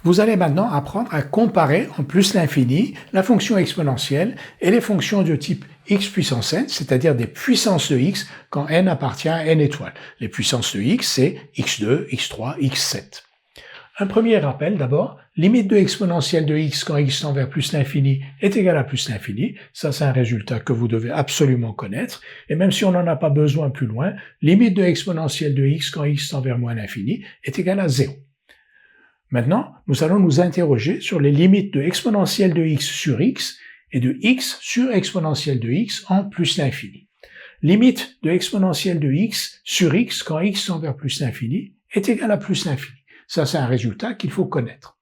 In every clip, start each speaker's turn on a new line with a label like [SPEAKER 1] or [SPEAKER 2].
[SPEAKER 1] Vous allez maintenant apprendre à comparer en plus l'infini la fonction exponentielle et les fonctions de type x puissance n, c'est-à-dire des puissances de x quand n appartient à n étoiles. Les puissances de x, c'est x2, x3, x7. Un premier rappel d'abord, limite de exponentielle de x quand x tend vers plus l'infini est égale à plus l'infini. Ça, c'est un résultat que vous devez absolument connaître. Et même si on n'en a pas besoin plus loin, limite de exponentielle de x quand x tend vers moins l'infini est égale à 0. Maintenant, nous allons nous interroger sur les limites de exponentielle de x sur x et de x sur exponentielle de x en plus l'infini. Limite de exponentielle de x sur x quand x tend vers plus l'infini est égale à plus l'infini. Ça, c'est un résultat qu'il faut connaître.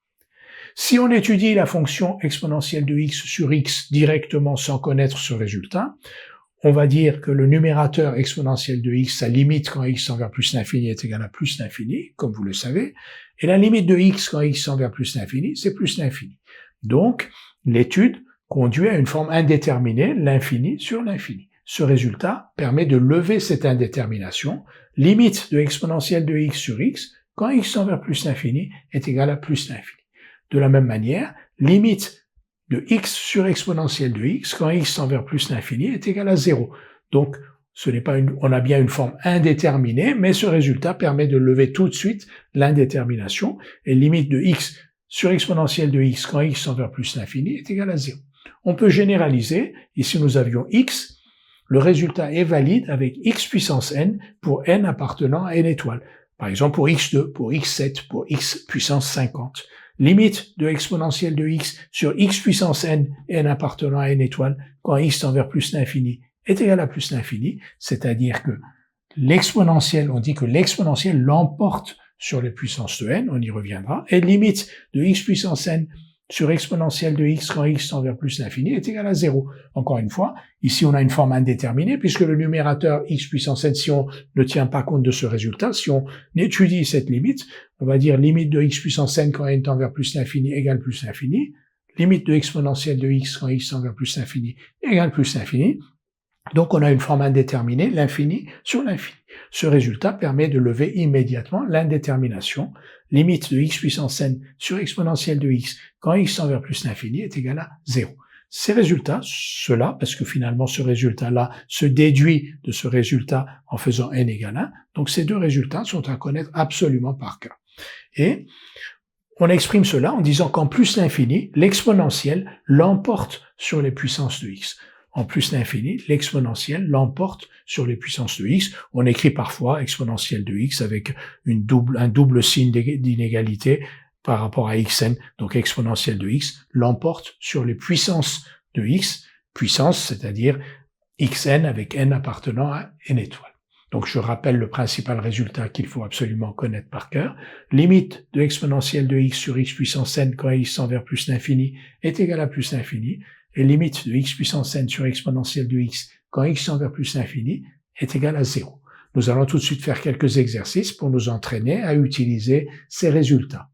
[SPEAKER 1] Si on étudie la fonction exponentielle de x sur x directement sans connaître ce résultat, on va dire que le numérateur exponentiel de x, sa limite quand x tend vers plus l'infini est égale à plus l'infini, comme vous le savez, et la limite de x quand x tend vers plus l'infini, c'est plus l'infini. Donc, l'étude conduit à une forme indéterminée, l'infini sur l'infini. Ce résultat permet de lever cette indétermination. Limite de exponentielle de x sur x, quand x tend vers plus l'infini, est égale à plus l'infini. De la même manière, limite de x sur exponentielle de x, quand x tend vers plus l'infini, est égal à 0. Donc, on a bien une forme indéterminée, mais ce résultat permet de lever tout de suite l'indétermination, et limite de x sur exponentielle de x, quand x tend vers plus l'infini, est égal à 0. On peut généraliser, ici nous avions x, le résultat est valide avec x puissance n pour n appartenant à n étoiles. Par exemple pour x2, pour x7, pour x puissance 50. Limite de exponentielle de x sur x puissance n appartenant à n étoiles quand x tend vers plus l'infini est égal à plus l'infini, c'est-à-dire que l'exponentielle, on dit que l'exponentielle l'emporte sur les puissances de n, on y reviendra, et limite de x puissance n sur exponentielle de x quand x tend vers plus l'infini est égal à 0. Encore une fois, ici on a une forme indéterminée puisque le numérateur x puissance n, si on ne tient pas compte de ce résultat, si on étudie cette limite, on va dire limite de x puissance n quand n tend vers plus l'infini égale plus l'infini, limite de exponentielle de x quand x tend vers plus l'infini égale plus l'infini. Donc on a une forme indéterminée, l'infini sur l'infini. Ce résultat permet de lever immédiatement l'indétermination. Limite de x puissance n sur exponentielle de x quand x tend vers plus l'infini est égal à 0. Ces résultats, ceux-là, parce que finalement ce résultat-là se déduit de ce résultat en faisant n égale 1, donc ces deux résultats sont à connaître absolument par cœur. Et on exprime cela en disant qu'en plus l'infini, l'exponentielle l'emporte sur les puissances de x. En plus l'infini, l'exponentielle l'emporte sur les puissances de x. On écrit parfois exponentielle de x avec un double signe d'inégalité par rapport à xn. Donc exponentielle de x l'emporte sur les puissances de x. Puissance, c'est-à-dire xn avec n appartenant à n étoiles. Donc je rappelle le principal résultat qu'il faut absolument connaître par cœur. Limite de exponentielle de x sur x puissance n quand x tend vers plus l'infini est égal à plus l'infini. Et limite de x puissance n sur exponentielle de x quand x tend vers plus l'infini est égal à 0. Nous allons tout de suite faire quelques exercices pour nous entraîner à utiliser ces résultats.